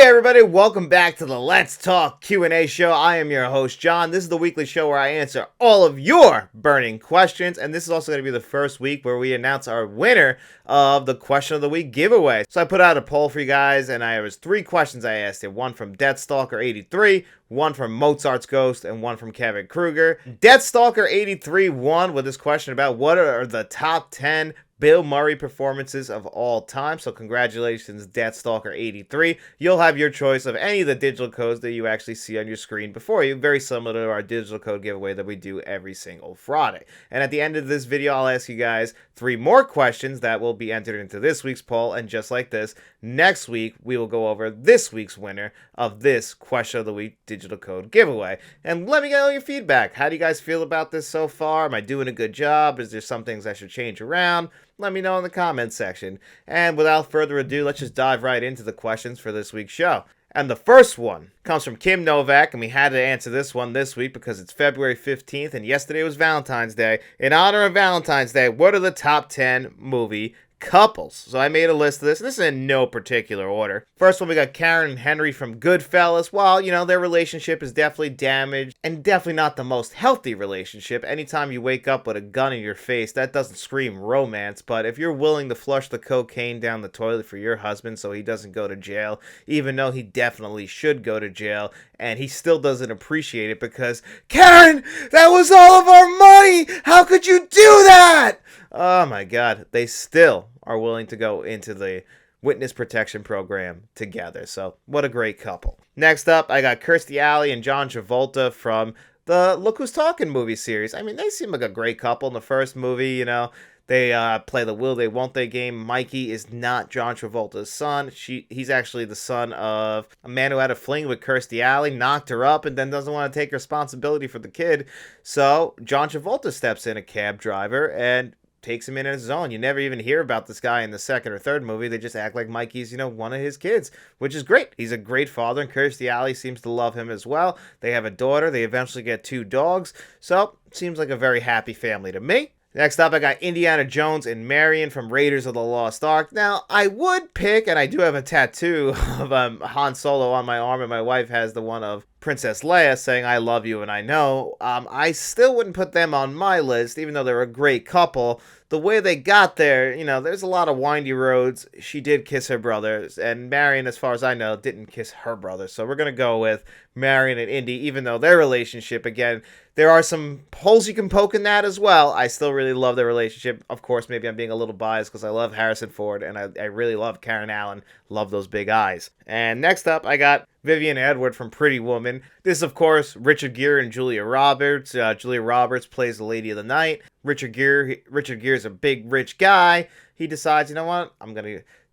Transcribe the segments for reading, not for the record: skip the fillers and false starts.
everybody, welcome back to the Let's Talk Q&A show. I am your host, John. This is the weekly show where I answer all of your burning questions, and this is also going to be the first week where we announce our winner of the Question of the Week giveaway. So I put out a poll for you guys, and there was 3 questions I asked you. One from Deathstalker83, one from Mozart's Ghost, and one from Kevin Kruger. Deathstalker83 won with this question about what are the top 10 Bill Murray performances of all time. So congratulations, Deathstalker83. You'll have your choice of any of the digital codes that you actually see on your screen before you. Very similar to our digital code giveaway that we do every single Friday. And at the end of this video, I'll ask you guys 3 more questions that will be entered into this week's poll. And just like this, next week, we will go over this week's winner of this Question of the Week digital code giveaway. And let me know your feedback. How do you guys feel about this so far? Am I doing a good job? Is there some things I should change around? Let me know in the comments section. And without further ado, let's just dive right into the questions for this week's show. And the first one comes from Kim Novak, and we had to answer this one this week because it's February 15th, and yesterday was Valentine's Day. In honor of Valentine's Day, what are the top 10 movie couples? So I made a list of this, and this is in no particular order. First one, we got Karen and Henry from Goodfellas. Well, you know, their relationship is definitely damaged and definitely not the most healthy relationship. Anytime you wake up with a gun in your face, that doesn't scream romance, but if you're willing to flush the cocaine down the toilet for your husband so he doesn't go to jail, even though he definitely should go to jail, and he still doesn't appreciate it because, Karen, that was all of our money! How could you do that? Oh my God, they still are willing to go into the witness protection program together. So what a great couple. Next up, I got Kirstie Alley and John Travolta from the Look Who's Talking movie series. I mean, they seem like a great couple in the first movie, you know. They play the will they won't they game. Mikey is not John Travolta's son. He's actually the son of a man who had a fling with Kirstie Alley, knocked her up, and then doesn't want to take responsibility for the kid. So John Travolta steps in, a cab driver, and takes him in his own. You never even hear about this guy in the second or third movie. They just act like Mikey's, you know, one of his kids, which is great. He's a great father, and Kirstie Alley seems to love him as well. They have a daughter. They eventually get 2 dogs. So, seems like a very happy family to me. Next up, I got Indiana Jones and Marion from Raiders of the Lost Ark. Now, I would pick, and I do have a tattoo of Han Solo on my arm, and my wife has the one of Princess Leia saying, I love you and I know. I still wouldn't put them on my list, even though they're a great couple. The way they got there, you know, there's a lot of windy roads. She did kiss her brothers, and Marion, as far as I know, didn't kiss her brother. So we're going to go with Marion and Indy, even though their relationship, again, there are some holes you can poke in that as well. I still really love their relationship. Of course, maybe I'm being a little biased because I love Harrison Ford, and I really love Karen Allen. Love those big eyes. And next up, I got Vivian Edward from Pretty Woman. This, of course, Richard Gere and Julia Roberts. Julia Roberts plays the Lady of the Night. Richard Gere is a big, rich guy. He decides, you know what,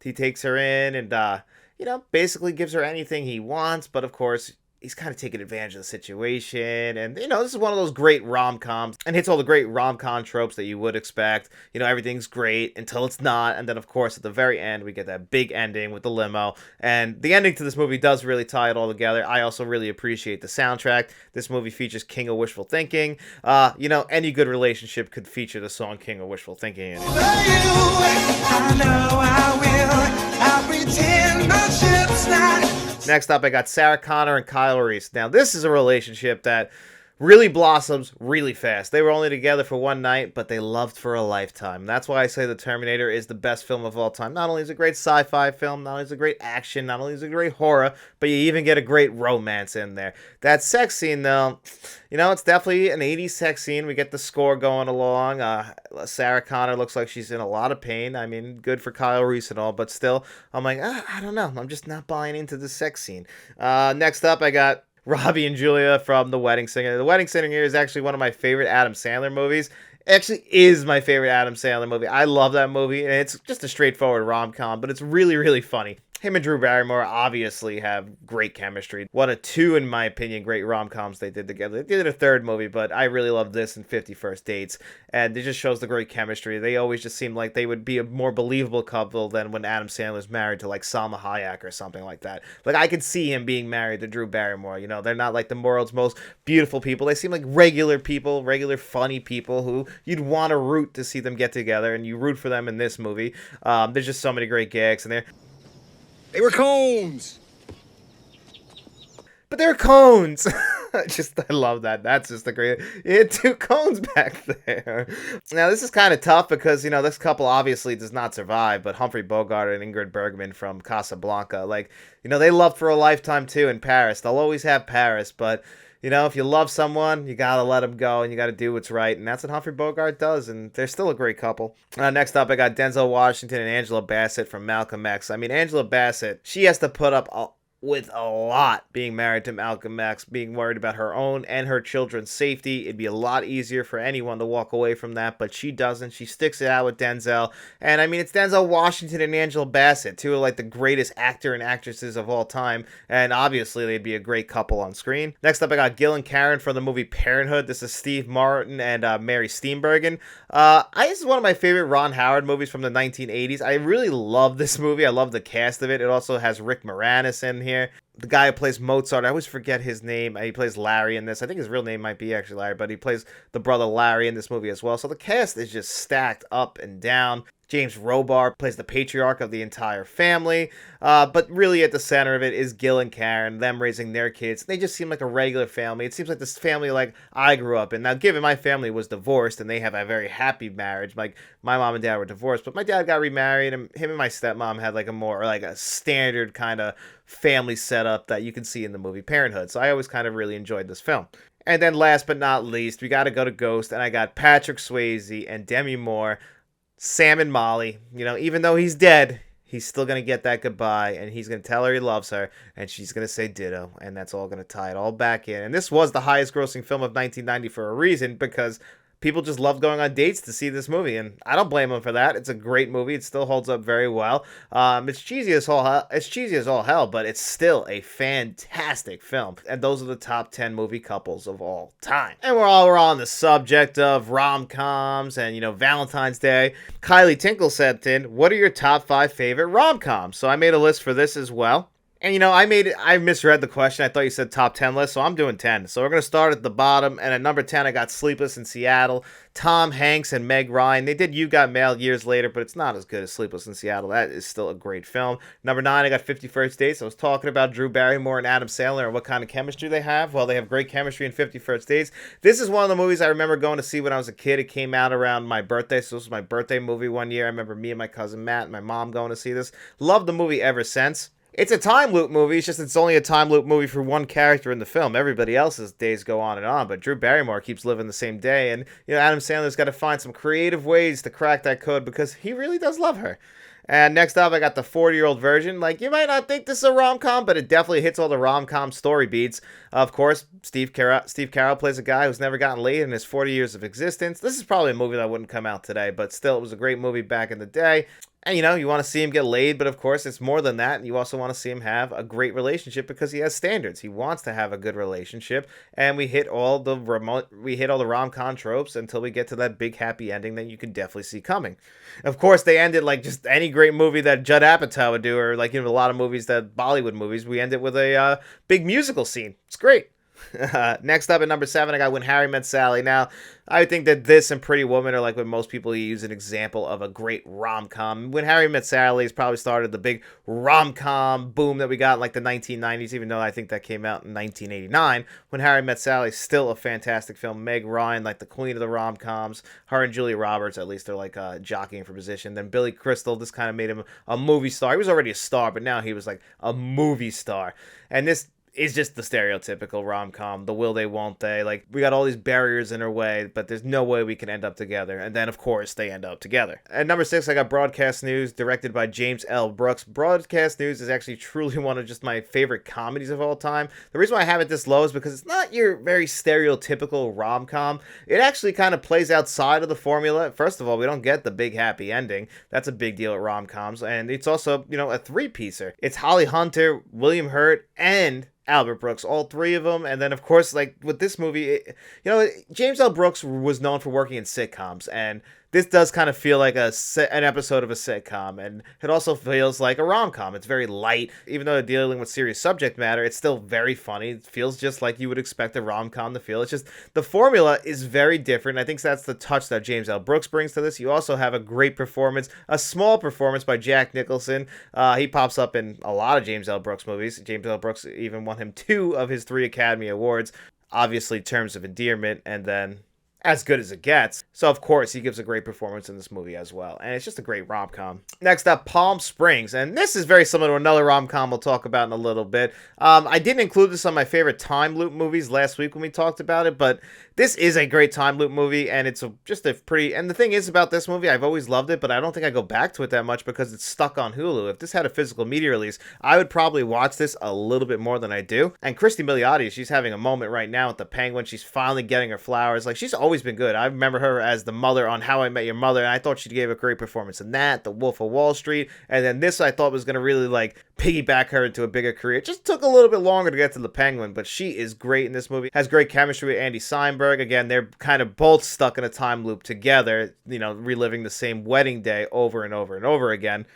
he takes her in and, you know, basically gives her anything he wants. But, of course, he's kind of taking advantage of the situation. And, you know, this is one of those great rom-coms and hits all the great rom-com tropes that you would expect. You know, everything's great until it's not. And then, of course, at the very end, we get that big ending with the limo. And the ending to this movie does really tie it all together. I also really appreciate the soundtrack. This movie features King of Wishful Thinking. You know, any good relationship could feature the song King of Wishful Thinking in it. I know I will. I'll pretend my ship's not. Next up, I got Sarah Connor and Kyle Reese. Now, this is a relationship that really blossoms really fast. They were only together for one night, but they loved for a lifetime. That's why I say The Terminator is the best film of all time. Not only is it a great sci-fi film, not only is it great action, not only is it great horror, but you even get a great romance in there. That sex scene, though, you know, it's definitely an 80s sex scene. We get the score going along. Sarah Connor looks like she's in a lot of pain. I mean, good for Kyle Reese and all, but still, I'm like, I don't know. I'm just not buying into the sex scene. Next up, I got Robbie and Julia from The Wedding Singer. The Wedding Singer is actually one of my favorite Adam Sandler movies. It actually is my favorite Adam Sandler movie. I love that movie, and it's just a straightforward rom-com, but it's really, really funny. Him and Drew Barrymore obviously have great chemistry. One of 2, in my opinion, great rom-coms they did together. They did a 3rd movie, but I really love this and 50 First Dates. And it just shows the great chemistry. They always just seem like they would be a more believable couple than when Adam Sandler's married to, like, Salma Hayek or something like that. Like, I could see him being married to Drew Barrymore. You know, they're not, like, the world's most beautiful people. They seem like regular people, regular funny people who you'd want to root to see them get together. And you root for them in this movie. There's just so many great gags in there. They were cones. but they're cones. I love that. That's just a great. You had two cones back there. Now this is kind of tough because this couple obviously does not survive, but Humphrey Bogart and Ingrid Bergman from Casablanca, they love for a lifetime too in Paris. They'll always have Paris, but if you love someone, you gotta let them go and you gotta do what's right, and that's what Humphrey Bogart does, and they're still a great couple. Next up, I got Denzel Washington and Angela Bassett from Malcolm X. I mean, Angela Bassett, she has to put up with a lot being married to Malcolm X, being worried about her own and her children's safety. It'd be a lot easier for anyone to walk away from that, but she doesn't. She sticks it out with Denzel. And I mean, it's Denzel Washington and Angela Bassett, two of the greatest actor and actresses of all time, and obviously they'd be a great couple on screen. Next up, I got Gil and Karen from the movie Parenthood. This is Steve Martin and Mary Steenburgen. This is one of my favorite Ron Howard movies from the 1980s. I really love this movie. I love the cast of it. It also has Rick Moranis in here. The guy who plays Mozart, I always forget his name. He plays Larry in this. I think his real name might be actually Larry, but he plays the brother Larry in this movie as well. So the cast is just stacked up and down. James Robar plays the patriarch of the entire family, but really at the center of it is Gil and Karen, them raising their kids. They just seem like a regular family. It seems like this family I grew up in. Now, given my family was divorced and they have a very happy marriage, my mom and dad were divorced, but my dad got remarried, and him and my stepmom had a standard kind of family setup that you can see in the movie Parenthood. So I always kind of really enjoyed this film. And then last but not least, we got to go to Ghost, and I got Patrick Swayze and Demi Moore, Sam and Molly. Even though he's dead, he's still going to get that goodbye, and he's going to tell her he loves her, and she's going to say ditto, and that's all going to tie it all back in. And this was the highest grossing film of 1990 for a reason, because people just love going on dates to see this movie, and I don't blame them for that. It's a great movie. It still holds up very well. It's cheesy as all hell, but it's still a fantastic film. And those are the top 10 movie couples of all time. And we're on the subject of rom-coms and, Valentine's Day. Kylie Tinkle sent in, what are your top 5 favorite rom-coms? So I made a list for this as well. And, I misread the question. I thought you said top 10 list, so I'm doing 10. So we're going to start at the bottom. And at number 10, I got Sleepless in Seattle. Tom Hanks and Meg Ryan. They did You Got Mail years later, but it's not as good as Sleepless in Seattle. That is still a great film. Number 9, I got 50 First Dates. I was talking about Drew Barrymore and Adam Sandler and what kind of chemistry they have. Well, they have great chemistry in 50 First Dates. This is one of the movies I remember going to see when I was a kid. It came out around my birthday, so this was my birthday movie one year. I remember me and my cousin Matt and my mom going to see this. Loved the movie ever since. It's a time loop movie. It's only a time loop movie for one character in the film. Everybody else's days go on and on, but Drew Barrymore keeps living the same day, and Adam Sandler's got to find some creative ways to crack that code because he really does love her. And next up, I got the 40-year-old version. You might not think this is a rom-com, but it definitely hits all the rom-com story beats. Of course, Steve Carell plays a guy who's never gotten laid in his 40 years of existence. This is probably a movie that wouldn't come out today, but still, it was a great movie back in the day. And, you want to see him get laid, but of course, it's more than that. You also want to see him have a great relationship because he has standards. He wants to have a good relationship, and we hit all the rom-com tropes until we get to that big happy ending that you can definitely see coming. Of course, they ended like just any great movie that Judd Apatow would do, or a lot of movies that Bollywood movies. We end it with a big musical scene. It's great. Next up at number 7, I got When Harry Met Sally. Now, I think that this and Pretty Woman are when most people use an example of a great rom-com. When Harry Met Sally has probably started the big rom-com boom that we got in the 1990s, even though I think that came out in 1989. When Harry Met Sally is still a fantastic film. Meg Ryan, the queen of the rom-coms. Her and Julia Roberts, at least, they're jockeying for position. Then Billy Crystal, this kind of made him a movie star. He was already a star, but now he was a movie star. And this is just the stereotypical rom-com, the will they, won't they. We got all these barriers in our way, but there's no way we can end up together. And then, of course, they end up together. At number 6, I got Broadcast News, directed by James L. Brooks. Broadcast News is actually truly one of just my favorite comedies of all time. The reason why I have it this low is because it's not your very stereotypical rom-com. It actually kind of plays outside of the formula. First of all, we don't get the big happy ending. That's a big deal at rom-coms. And it's also, a three-piecer. It's Holly Hunter, William Hurt, and Albert Brooks, all three of them. And then, of course, with this movie, James L. Brooks was known for working in sitcoms, and this does kind of feel like an episode of a sitcom, and it also feels like a rom-com. It's very light. Even though they're dealing with serious subject matter, it's still very funny. It feels just like you would expect a rom-com to feel. It's just the formula is very different. I think that's the touch that James L. Brooks brings to this. You also have a great performance, a small performance by Jack Nicholson. He pops up in a lot of James L. Brooks movies. James L. Brooks even won him 2 of his 3 Academy Awards. Obviously, Terms of Endearment, and then As Good as It Gets. So, of course, he gives a great performance in this movie as well. And it's just a great rom-com. Next up, Palm Springs. And this is very similar to another rom-com we'll talk about in a little bit. I didn't include this on my favorite time loop movies last week when we talked about it, but this is a great time loop movie, and it's just a pretty... And the thing is about this movie, I've always loved it, but I don't think I go back to it that much because it's stuck on Hulu. If this had a physical media release, I would probably watch this a little bit more than I do. And Christy Milioti, she's having a moment right now with the Penguin. She's finally getting her flowers. Like, she's always been good. I remember her as the mother on How I Met Your Mother, and I thought she gave a great performance in that, The Wolf of Wall Street, and then this I thought was going to really, like, piggyback her into a bigger career. It just took a little bit longer to get to the Penguin, but she is great in this movie. Has great chemistry with Andy Samberg. Again, they're kind of both stuck in a time loop together, you know, reliving the same wedding day over and over and over again.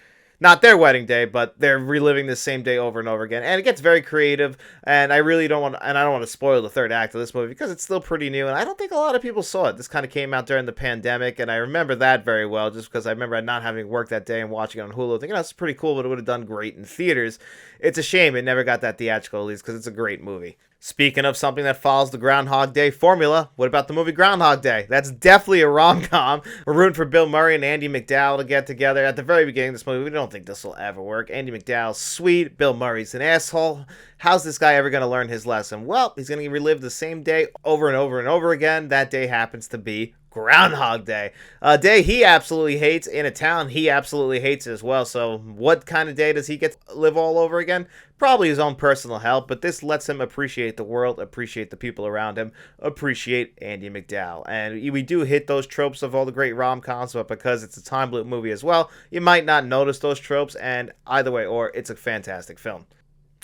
Not their wedding day, but they're reliving the same day over and over again. And it gets very creative, and I really don't want, and I don't want to spoil the third act of this movie because it's still pretty new, and I don't think a lot of people saw it. This kind of came out during the pandemic, and I remember that very well just because I remember not having work that day and watching it on Hulu, thinking, oh, that's pretty cool, but it would have done great in theaters. It's a shame it never got that theatrical release because it's a great movie. Speaking of something that follows the Groundhog Day formula, what about the movie Groundhog Day? That's definitely a rom-com. We're rooting for Bill Murray and Andy McDowell to get together. At the very beginning of this movie, we don't think this will ever work. Andy McDowell's sweet. Bill Murray's an asshole. How's this guy ever going to learn his lesson? Well, he's going to relive the same day over and over and over again. That day happens to be Groundhog Day. A day he absolutely hates in a town he absolutely hates as well. So what kind of day does he get to live all over again? Probably his own personal hell, but this lets him appreciate the world, appreciate the people around him, appreciate Andy McDowell. And we do hit those tropes of all the great rom-coms, but because it's a time loop movie as well, you might not notice those tropes, and either way, or it's a fantastic film.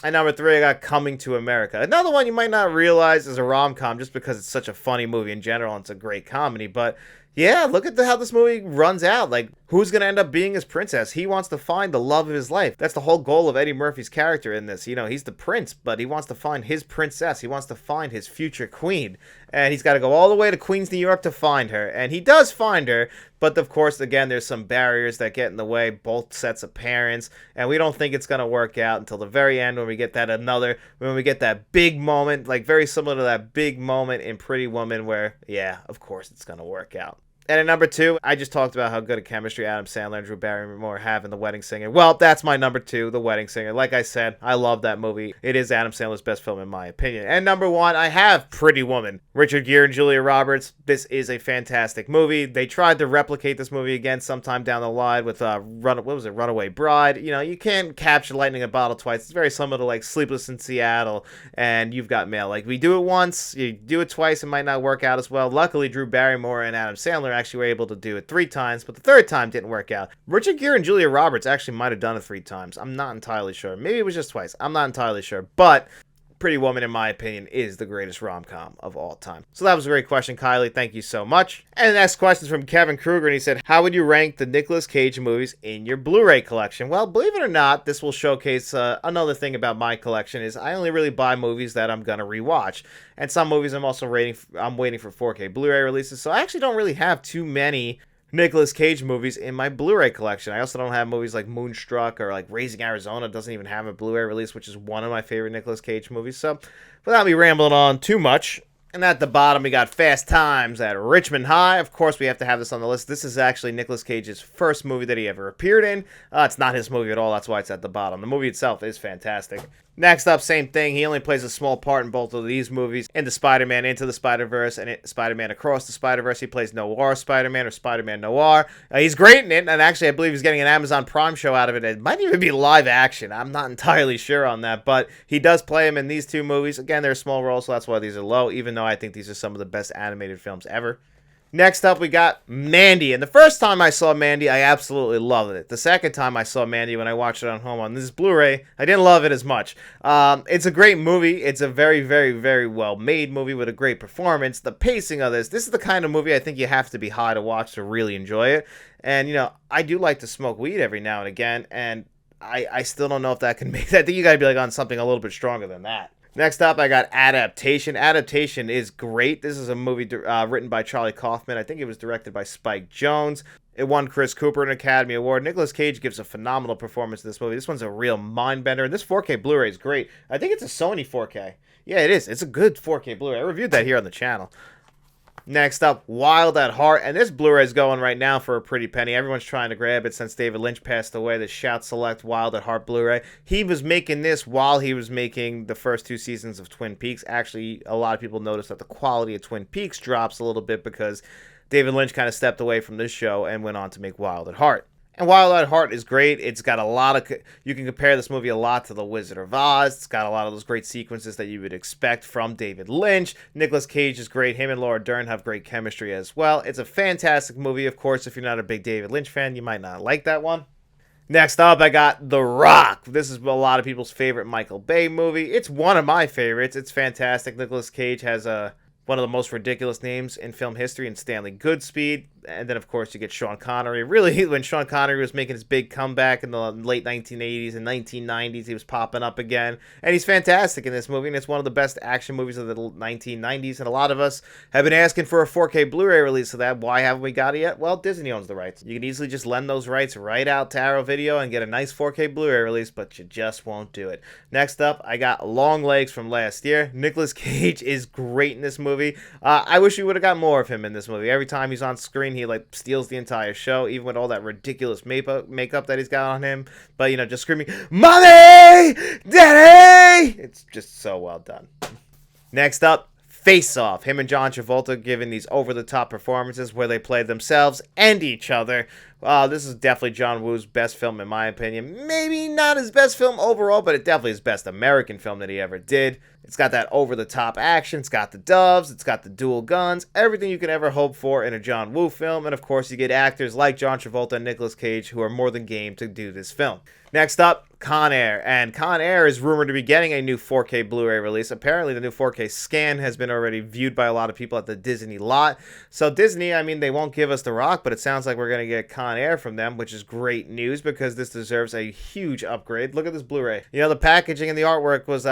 And number 3, I got Coming to America. Another one you might not realize is a rom-com just because it's such a funny movie in general and it's a great comedy. But yeah, look at how this movie runs out. Like, who's going to end up being his princess? He wants to find the love of his life. That's the whole goal of Eddie Murphy's character in this. You know, he's the prince, but he wants to find his princess. He wants to find his future queen. And he's got to go all the way to Queens, New York to find her. And he does find her. But, of course, again, there's some barriers that get in the way, both sets of parents. And we don't think it's going to work out until the very end when we get that big moment, like very similar to that big moment in Pretty Woman where, yeah, of course it's going to work out. And at number 2, I just talked about how good a chemistry Adam Sandler and Drew Barrymore have in The Wedding Singer. Well, that's my number 2, The Wedding Singer. Like I said, I love that movie. It is Adam Sandler's best film in my opinion. And number 1, I have Pretty Woman. Richard Gere and Julia Roberts. This is a fantastic movie. They tried to replicate this movie again sometime down the line with Runaway Bride. You know, you can't capture lightning in a bottle twice. It's very similar to like Sleepless in Seattle and You've Got Mail. Like, we do it once, you do it twice, it might not work out as well. Luckily, Drew Barrymore and Adam Sandler actually were able to do it 3 times, but the third time didn't work out. Richard Gere and Julia Roberts actually might have done it 3 times. I'm not entirely sure. Maybe it was just twice. I'm not entirely sure, but Pretty Woman, in my opinion, is the greatest rom-com of all time. So that was a great question, Kylie. Thank you so much. And the next question is from Kevin Kruger, and he said, how would you rank the Nicolas Cage movies in your Blu-ray collection? Well, believe it or not, this will showcase another thing about my collection is I only really buy movies that I'm going to rewatch. And some movies I'm waiting for 4K Blu-ray releases, so I actually don't really have too many Nicolas Cage movies in my Blu-ray collection. I also don't have movies like Moonstruck or like Raising Arizona doesn't even have a Blu-ray release, which is one of my favorite Nicolas Cage movies. So without me rambling on too much, and at the bottom we got Fast Times at Richmond High. Of course, we have to have this on the list. This is actually Nicolas Cage's first movie that he ever appeared in. It's not his movie at all. That's why it's at the bottom. The movie itself is fantastic. Next up, same thing. He only plays a small part in both of these movies. In the Spider-Man Into the Spider-Verse and Spider-Man Across the Spider-Verse, he plays Noir Spider-Man or Spider-Man Noir. He's great in it, and actually I believe he's getting an Amazon Prime show out of it. It might even be live action. I'm not entirely sure on that, but he does play him in these 2 movies. Again, they're small roles, so that's why these are low, even though I think these are some of the best animated films ever. Next up, we got Mandy. And the first time I saw Mandy, I absolutely loved it. The second time I saw Mandy, when I watched it on home on this Blu-ray, I didn't love it as much. It's a great movie. It's a very, very, very well-made movie with a great performance. The pacing of this is the kind of movie I think you have to be high to watch to really enjoy it. And, I do like to smoke weed every now and again, and I still don't know if that can make that. I think you got to be like on something a little bit stronger than that. Next up, I got Adaptation. Adaptation is great. This is a movie written by Charlie Kaufman. I think it was directed by Spike Jonze. It won Chris Cooper an Academy Award. Nicolas Cage gives a phenomenal performance in this movie. This one's a real mind bender. And this 4K Blu-ray is great. I think it's a Sony 4K. Yeah, it is. It's a good 4K Blu-ray. I reviewed that here on the channel. Next up, Wild at Heart, and this Blu-ray is going right now for a pretty penny. Everyone's trying to grab it since David Lynch passed away. The Shout Select Wild at Heart Blu-ray. He was making this while he was making the first 2 seasons of Twin Peaks. Actually, a lot of people noticed that the quality of Twin Peaks drops a little bit because David Lynch kind of stepped away from this show and went on to make Wild at Heart. And Wild at Heart is great. It's got a lot of... You can compare this movie a lot to The Wizard of Oz. It's got a lot of those great sequences that you would expect from David Lynch. Nicolas Cage is great. Him and Laura Dern have great chemistry as well. It's a fantastic movie. Of course, if you're not a big David Lynch fan, you might not like that one. Next up, I got The Rock. This is a lot of people's favorite Michael Bay movie. It's one of my favorites. It's fantastic. Nicolas Cage has one of the most ridiculous names in film history in Stanley Goodspeed. And then, of course, you get Sean Connery. Really, when Sean Connery was making his big comeback in the late 1980s and 1990s, he was popping up again. And he's fantastic in this movie, and it's one of the best action movies of the 1990s. And a lot of us have been asking for a 4K Blu-ray release of that. Why haven't we got it yet? Well, Disney owns the rights. You can easily just lend those rights right out to Arrow Video and get a nice 4K Blu-ray release, but you just won't do it. Next up, I got Long Legs from last year. Nicolas Cage is great in this movie. I wish we would have got more of him in this movie. Every time he's on screen, he steals the entire show, even with all that ridiculous makeup that he's got on him. But just screaming, "Mommy! Daddy!" It's just so well done. Next up, Face Off. Him and John Travolta giving these over-the-top performances where they play themselves and each other. This is definitely John Woo's best film in my opinion. Maybe not his best film overall, but it definitely is his best American film that he ever did. It's got that over-the-top action. It's got the doves. It's got the dual guns. Everything you can ever hope for in a John Woo film. And, of course, you get actors like John Travolta and Nicolas Cage who are more than game to do this film. Next up, Con Air. And Con Air is rumored to be getting a new 4K Blu-ray release. Apparently, the new 4K scan has been already viewed by a lot of people at the Disney lot. So Disney, they won't give us The Rock, but it sounds like we're going to get Con Air from them, which is great news because this deserves a huge upgrade. Look at this Blu-ray. The packaging and the artwork was...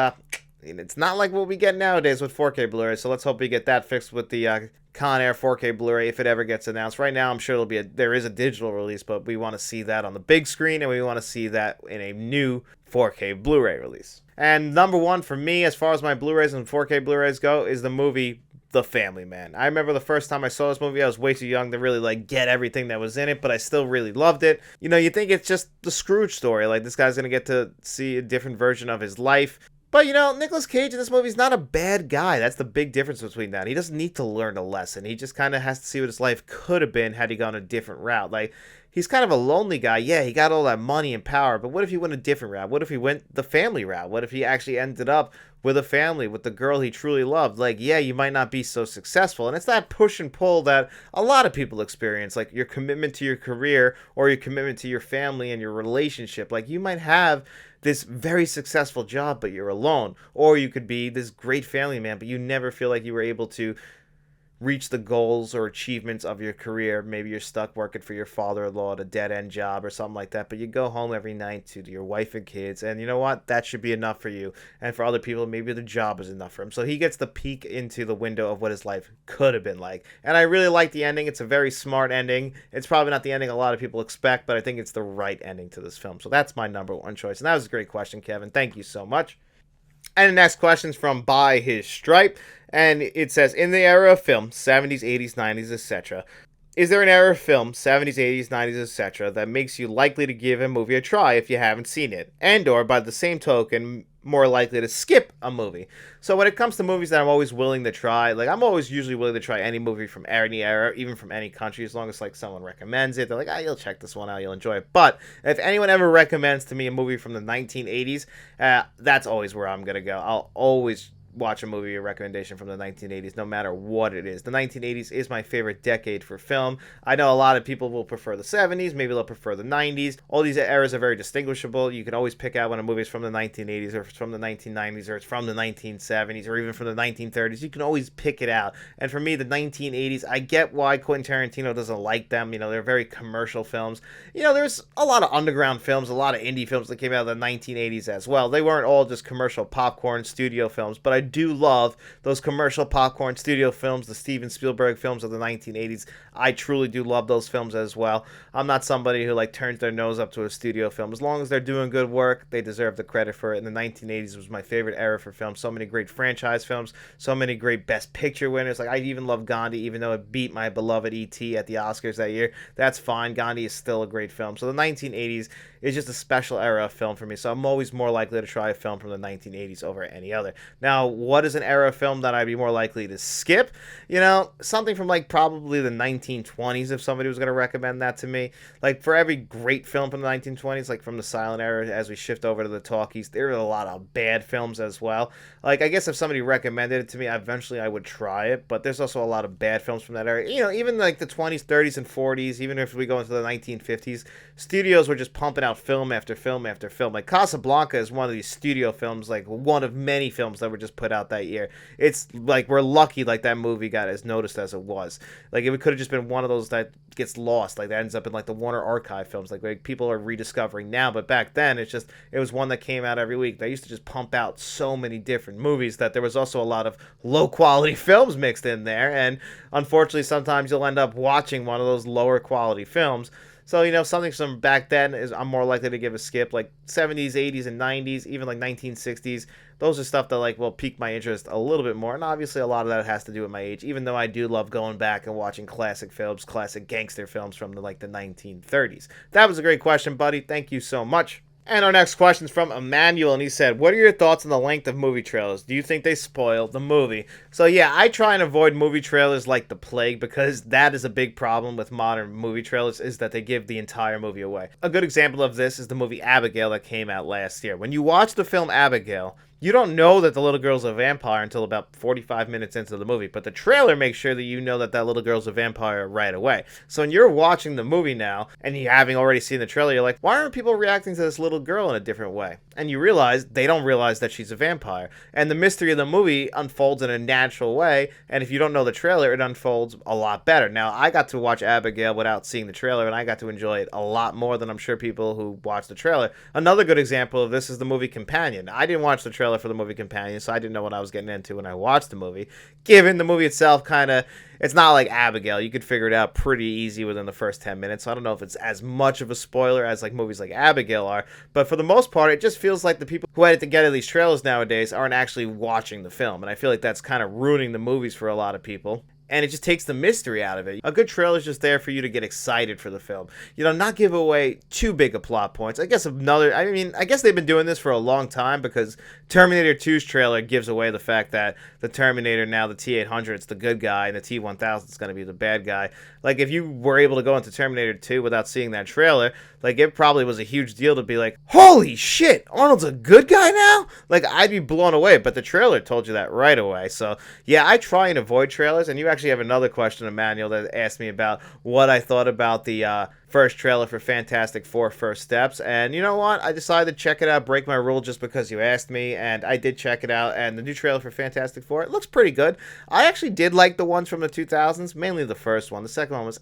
it's not like what we get nowadays with 4K Blu-ray, so let's hope we get that fixed with the Con Air 4K Blu-ray if it ever gets announced. Right now, I'm sure there is a digital release, but we want to see that on the big screen, and we want to see that in a new 4K Blu-ray release. And number one for me, as far as my Blu-rays and 4K Blu-rays go, is the movie The Family Man. I remember the first time I saw this movie, I was way too young to really get everything that was in it, but I still really loved it. You think it's just the Scrooge story, this guy's gonna get to see a different version of his life. But, Nicolas Cage in this movie is not a bad guy. That's the big difference between that. He doesn't need to learn a lesson. He just kind of has to see what his life could have been had he gone a different route. He's kind of a lonely guy. Yeah, he got all that money and power, but what if he went a different route? What if he went the family route? What if he actually ended up with a family, with the girl he truly loved? Yeah, you might not be so successful. And it's that push and pull that a lot of people experience, your commitment to your career or your commitment to your family and your relationship. You might have this very successful job, but you're alone. Or you could be this great family man, but you never feel like you were able to reach the goals or achievements of your career. Maybe you're stuck working for your father-in-law at a dead-end job or something like that, but you go home every night to your wife and kids, and you know what? That should be enough for you. And for other people, maybe the job is enough for him. So he gets the peek into the window of what his life could have been like. And I really like the ending. It's a very smart ending. It's probably not the ending a lot of people expect, but I think it's the right ending to this film. So that's my number one choice. And that was a great question, Kevin. Thank you so much. And the next question is from By His Stripe, and it says, in the era of film, 70s, 80s, 90s, etc., is there an era of film, 70s, 80s, 90s, etc., that makes you likely to give a movie a try if you haven't seen it? And or, by the same token, more likely to skip a movie? So when it comes to movies that I'm always willing to try, I'm always usually willing to try any movie from any era, even from any country, as long as someone recommends it. They're like, you'll check this one out, you'll enjoy it. But if anyone ever recommends to me a movie from the 1980s, that's always where I'm gonna go. I'll always watch a movie or recommendation from the 1980s, no matter what it is. The 1980s is my favorite decade for film. I know a lot of people will prefer the 70s, maybe they'll prefer the 90s. All these eras are very distinguishable. You can always pick out when a movie is from the 1980s, or if it's from the 1990s, or it's from the 1970s, or even from the 1930s. You can always pick it out. And for me, the 1980s, I get why Quentin Tarantino doesn't like them. They're very commercial films. There's a lot of underground films, a lot of indie films that came out of the 1980s as well. They weren't all just commercial popcorn studio films, but I do love those commercial popcorn studio films, the Steven Spielberg films of the 1980s. I truly do love those films as well. I'm not somebody who turns their nose up to a studio film. As long as they're doing good work, they deserve the credit for it. And the 1980s was my favorite era for film. So many great franchise films, so many great Best Picture winners. I even love Gandhi, even though it beat my beloved E.T. at the Oscars that year. That's fine. Gandhi is still a great film. So the 1980s is just a special era of film for me. So I'm always more likely to try a film from the 1980s over any other. Now, what is an era of film that I'd be more likely to skip? Something from probably the 1920s, if somebody was going to recommend that to me. For every great film from the 1920s, from the silent era, as we shift over to the talkies, there are a lot of bad films as well. I guess if somebody recommended it to me, eventually I would try it, but there's also a lot of bad films from that era. Even the 20s, 30s, and 40s, even if we go into the 1950s, studios were just pumping out film after film after film. Casablanca is one of these studio films, one of many films that were just put out that year. It's we're lucky that movie got as noticed as it was. It could have just been one of those that gets lost, that ends up in the Warner Archive films, people are rediscovering now, but back then it was one that came out every week. They used to just pump out so many different movies that there was also a lot of low quality films mixed in there, and unfortunately sometimes you'll end up watching one of those lower quality films. So, something from back then is I'm more likely to give a skip. 70s, 80s, and 90s, even 1960s. Those are stuff that will pique my interest a little bit more. And obviously a lot of that has to do with my age, even though I do love going back and watching classic films, classic gangster films from the 1930s. That was a great question, buddy. Thank you so much. And our next question is from Emmanuel, and he said, what are your thoughts on the length of movie trailers? Do you think they spoil the movie? So yeah, I try and avoid movie trailers like the plague, because that is a big problem with modern movie trailers, is that they give the entire movie away. A good example of this is the movie Abigail that came out last year. When you watch the film Abigail, you don't know that the little girl's a vampire until about 45 minutes into the movie, but the trailer makes sure that you know that little girl's a vampire right away. So when you're watching the movie now, and you having already seen the trailer, you're like, why aren't people reacting to this little girl in a different way? And you realize they don't realize that she's a vampire. And the mystery of the movie unfolds in a natural way, and if you don't know the trailer, it unfolds a lot better. Now, I got to watch Abigail without seeing the trailer, and I got to enjoy it a lot more than I'm sure people who watched the trailer. Another good example of this is the movie Companion. I didn't watch the trailer for the movie Companion, so I didn't know what I was getting into when I watched the movie. Given the movie itself it's not like Abigail. You could figure it out pretty easy within the first 10 minutes, so I don't know if it's as much of a spoiler as movies like Abigail are, but for the most part, it just feels like the people who edit together these trailers nowadays aren't actually watching the film, and I feel like that's kind of ruining the movies for a lot of people. And it just takes the mystery out of it. A good trailer is just there for you to get excited for the film. Not give away too big of plot points. I guess they've been doing this for a long time, because Terminator 2's trailer gives away the fact that the Terminator, now the T-800, it's the good guy, and the T-1000 is going to be the bad guy. If you were able to go into Terminator 2 without seeing that trailer, it probably was a huge deal to be like, holy shit, Arnold's a good guy now? I'd be blown away, but the trailer told you that right away. So, yeah, I try and avoid trailers, and you actually have another question, Emmanuel, that asked me about what I thought about the first trailer for Fantastic Four First Steps, and you know what? I decided to check it out, break my rule just because you asked me, and I did check it out, and the new trailer for Fantastic Four, it looks pretty good. I actually did like the ones from the 2000s, mainly the first one. The second one was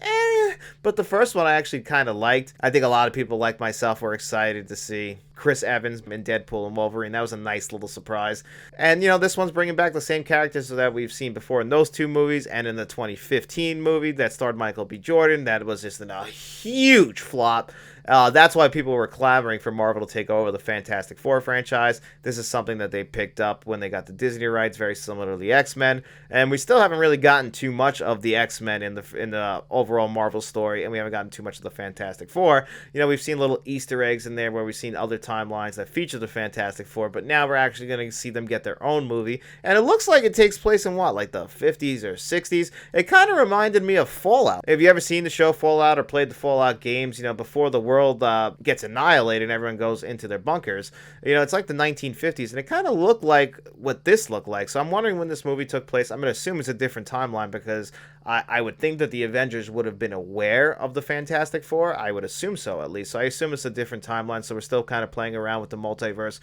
but the first one I actually kind of liked. I think a lot of people like myself were excited to see Chris Evans in Deadpool and Wolverine. That was a nice little surprise. And, this one's bringing back the same characters that we've seen before in those two movies, and in the 2015 movie that starred Michael B. Jordan. That was just a huge flop. That's why people were clamoring for Marvel to take over the Fantastic Four franchise. This is something that they picked up when they got the Disney rights, very similar to the X-Men. And we still haven't really gotten too much of the X-Men in the overall Marvel story, and we haven't gotten too much of the Fantastic Four. We've seen little Easter eggs in there where we've seen other timelines that feature the Fantastic Four, but now we're actually going to see them get their own movie. And it looks like it takes place in the 50s or 60s. It kind of reminded me of Fallout. Have you ever seen the show Fallout or played the Fallout games? Before the world world gets annihilated and everyone goes into their bunkers. It's like the 1950s, and it kind of looked like what this looked like. So I'm wondering when this movie took place. I'm going to assume it's a different timeline because I would think that the Avengers would have been aware of the Fantastic Four. I would assume so, at least. So I assume it's a different timeline, so we're still kind of playing around with the multiverse,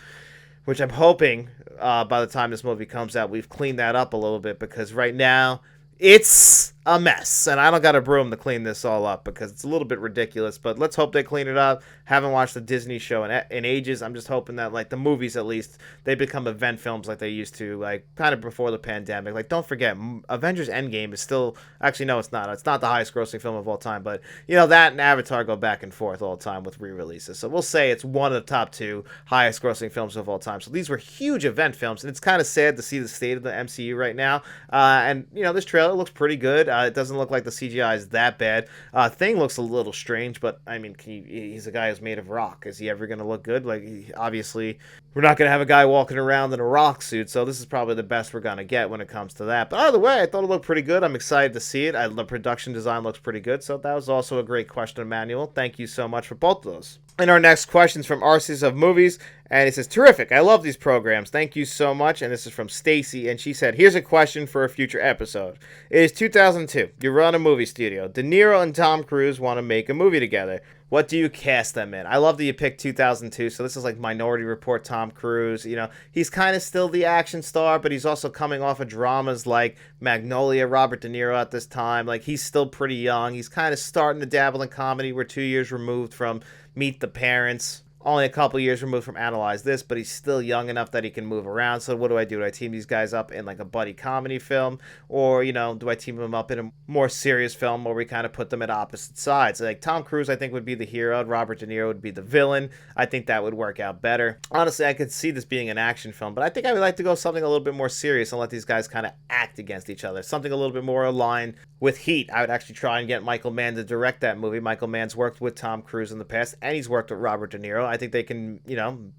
which I'm hoping by the time this movie comes out, we've cleaned that up a little bit, because right now it's a mess, and I don't got a broom to clean this all up because it's a little bit ridiculous, but let's hope they clean it up. Haven't watched the Disney show in ages. I'm just hoping that, like, the movies, at least, they become event films like they used to, like, kind of before the pandemic. Like, don't forget, Avengers Endgame is still, actually, no, it's not. It's not the highest grossing film of all time, but, that and Avatar go back and forth all the time with re-releases. So we'll say it's one of the top 2 highest grossing films of all time. So these were huge event films, and it's kind of sad to see the state of the MCU right now. And, this trailer looks pretty good. It doesn't look like the CGI is that bad. Thing looks a little strange, but I mean, he's a guy who's made of rock. Is he ever going to look good? Like, obviously, we're not going to have a guy walking around in a rock suit, so this is probably the best we're going to get when it comes to that. But either way, I thought it looked pretty good. I'm excited to see it. The production design looks pretty good, so that was also a great question, Emmanuel. Thank you so much for both of those. And our next question is from RCs of Movies, and it says, terrific, I love these programs. Thank you so much. And this is from Stacy, and she said, here's a question for a future episode. It is 2002. You run a movie studio. De Niro and Tom Cruise want to make a movie together. What do you cast them in? I love that you picked 2002, so this is like Minority Report Tom Cruise. He's kind of still the action star, but he's also coming off of dramas like Magnolia, Robert De Niro at this time. Like, he's still pretty young. He's kind of starting to dabble in comedy. We're 2 years removed from Meet the Parents. Only a couple years removed from Analyze This, but he's still young enough that he can move around. So what do I do? Do I team these guys up in like a buddy comedy film? Or, do I team them up in a more serious film where we kind of put them at opposite sides? Like, Tom Cruise, I think, would be the hero. Robert De Niro would be the villain. I think that would work out better. Honestly, I could see this being an action film, but I think I would like to go something a little bit more serious and let these guys kind of act against each other. Something a little bit more aligned with Heat. I would actually try and get Michael Mann to direct that movie. Michael Mann's worked with Tom Cruise in the past, and he's worked with Robert De Niro. I think they can,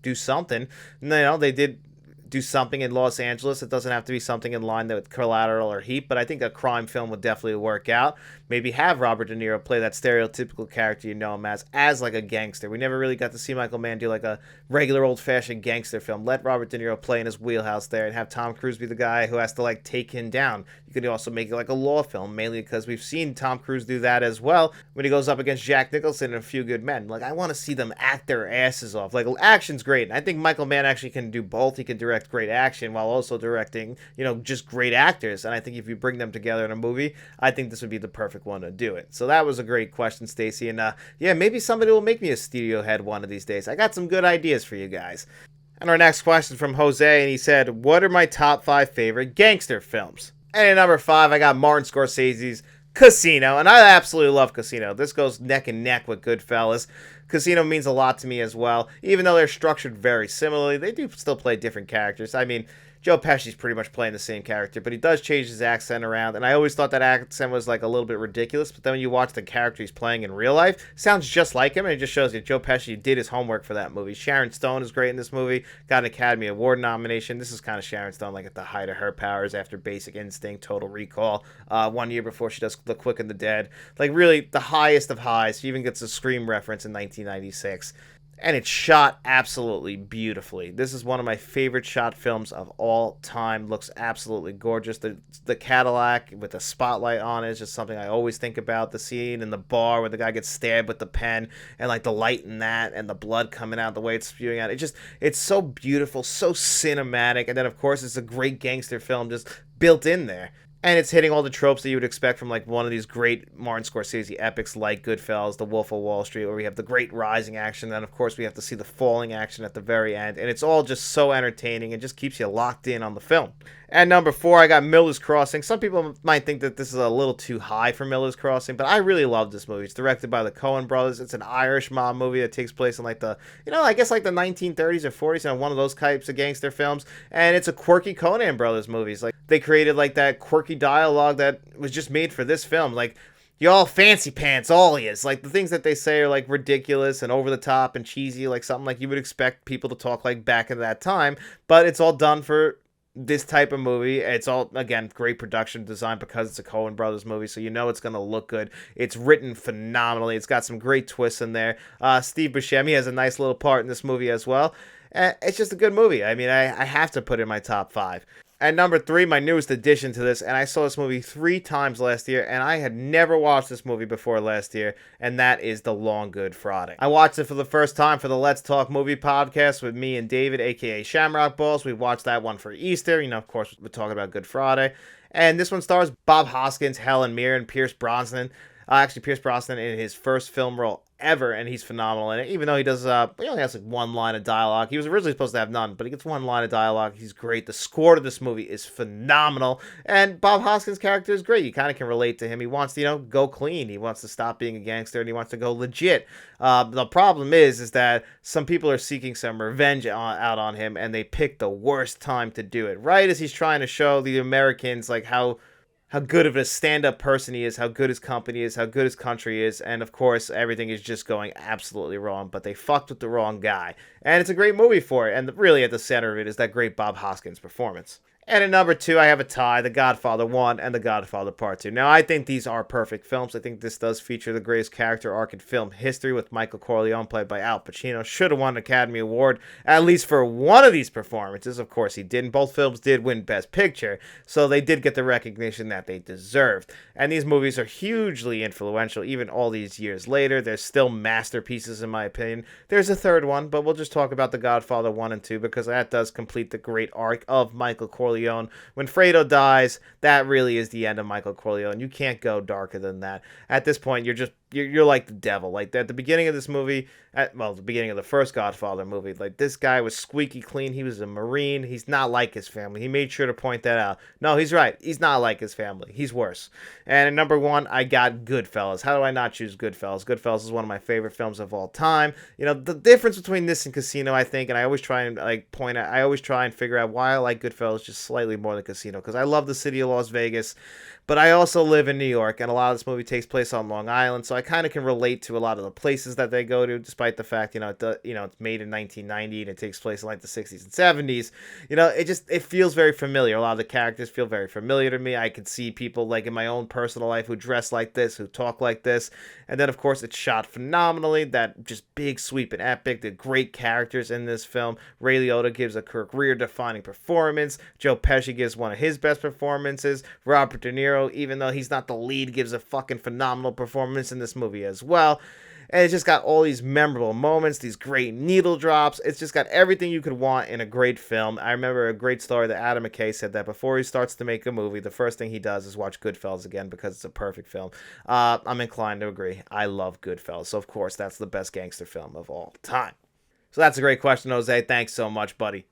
do something. They did do something in Los Angeles. It doesn't have to be something in line with Collateral or Heat, but I think a crime film would definitely work out. Maybe have Robert De Niro play that stereotypical character you know him as like a gangster. We never really got to see Michael Mann do like a regular old-fashioned gangster film. Let Robert De Niro play in his wheelhouse there and have Tom Cruise be the guy who has to like take him down. You could also make it like a law film, mainly because we've seen Tom Cruise do that as well when he goes up against Jack Nicholson in A Few Good Men. Like, I want to see them act their asses off. Like, action's great. And I think Michael Mann actually can do both. He can direct great action while also directing, just great actors. And I think if you bring them together in a movie, I think this would be the perfect one to do it. So that was a great question, Stacy. And maybe somebody will make me a studio head one of these days. I got some good ideas for you guys. And our next question from Jose, and he said, what are my top 5 favorite gangster films? And at number 5, I got Martin Scorsese's Casino, and I absolutely love Casino. This goes neck and neck with Goodfellas. Casino means a lot to me as well. Even though they're structured very similarly, they do still play different characters. I mean, Joe Pesci's pretty much playing the same character, but he does change his accent around, and I always thought that accent was like a little bit ridiculous, but then when you watch the character he's playing in real life, it sounds just like him, and it just shows you Joe Pesci did his homework for that movie. Sharon Stone is great in this movie, got an Academy Award nomination. This is kind of Sharon Stone like at the height of her powers after Basic Instinct, Total Recall, 1 year before she does The Quick and the Dead. Like, really the highest of highs. She even gets a Scream reference in 1996. And it's shot absolutely beautifully. This is one of my favorite shot films of all time. Looks absolutely gorgeous. The Cadillac with the spotlight on it is just something I always think about. The scene in the bar where the guy gets stabbed with the pen and like the light in that and the blood coming out, the way it's spewing out. It's so beautiful, so cinematic. And then, of course, it's a great gangster film just built in there. And it's hitting all the tropes that you would expect from like one of these great Martin Scorsese epics like Goodfellas, The Wolf of Wall Street, where we have the great rising action. Then, of course, we have to see the falling action at the very end. And it's all just so entertaining and just keeps you locked in on the film. At number 4, I got Miller's Crossing. Some people might think that this is a little too high for Miller's Crossing, but I really love this movie. It's directed by the Coen brothers. It's an Irish mob movie that takes place in like the, I guess like the 1930s or 40s, one of those types of gangster films. And it's a quirky Coen brothers movies. Like, they created like that quirky dialogue that was just made for this film. Like, y'all fancy pants, all he is. Like, the things that they say are like ridiculous and over the top and cheesy, like something like you would expect people to talk like back in that time, but it's all done for this type of movie. It's all, again, great production design because it's a Coen Brothers movie, so you know it's going to look good. It's written phenomenally. It's got some great twists in there. Steve Buscemi has a nice little part in this movie as well. It's just a good movie. I mean, I have to put it in my top 5. At number 3, my newest addition to this, and I saw this movie 3 times last year, and I had never watched this movie before last year, and that is The Long Good Friday. I watched it for the first time for the Let's Talk Movie podcast with me and David, aka Shamrock Balls. We watched that one for Easter. You know, of course, we're talking about Good Friday. And this one stars Bob Hoskins, Helen Mirren, Pierce Brosnan. Pierce Brosnan in his first film role ever, and he's phenomenal in it. Even though he only has like one line of dialogue. He was originally supposed to have none, but he gets one line of dialogue. He's great. The score to this movie is phenomenal, and Bob Hoskins' character is great. You kind of can relate to him. He wants to, go clean. He wants to stop being a gangster, and he wants to go legit. The problem is that some people are seeking some revenge out on him, and they pick the worst time to do it. Right as he's trying to show the Americans like how good of a stand-up person he is, how good his company is, how good his country is, and of course, everything is just going absolutely wrong, but they fucked with the wrong guy. And it's a great movie for it, and really at the center of it is that great Bob Hoskins performance. And at number 2, I have a tie, The Godfather 1 and The Godfather Part 2. Now, I think these are perfect films. I think this does feature the greatest character arc in film history with Michael Corleone, played by Al Pacino. Should have won an Academy Award, at least for one of these performances. Of course, he didn't. Both films did win Best Picture, so they did get the recognition that they deserved. And these movies are hugely influential, even all these years later. They're still masterpieces, in my opinion. There's a third one, but we'll just talk about The Godfather 1 and 2, because that does complete the great arc of Michael Corleone. When Fredo dies, that really is the end of Michael Corleone. You can't go darker than that. At this point, you're like the devil. Like at the beginning of this movie, the beginning of the first Godfather movie, like this guy was squeaky clean. He was a Marine. He's not like his family. He made sure to point that out. No, he's right. He's not like his family. He's worse. And at number 1, I got Goodfellas. How do I not choose Goodfellas? Goodfellas is one of my favorite films of all time. The difference between this and Casino, I think, and I always try and I always try and figure out why I like Goodfellas just slightly more than Casino, because I love the city of Las Vegas, but I also live in New York, and a lot of this movie takes place on Long Island, so I kind of can relate to a lot of the places that they go to, despite the fact, it's made in 1990 and it takes place in like the 60s and 70s. It feels very familiar. A lot of the characters feel very familiar to me. I could see people like in my own personal life who dress like this, who talk like this, and then of course it's shot phenomenally. That just big sweep and epic. The great characters in this film. Ray Liotta gives a career-defining performance. Joe Pesci gives one of his best performances. Robert De Niro, even though he's not the lead, gives a fucking phenomenal performance in this movie as well. And it's just got all these memorable moments, these great needle drops. It's just got everything you could want in a great film. I remember a great story that Adam McKay said that before he starts to make a movie, the first thing he does is watch Goodfellas again because it's a perfect film. I'm inclined to agree. I love Goodfellas. So, of course, that's the best gangster film of all time. So that's a great question, Jose. Thanks so much, buddy.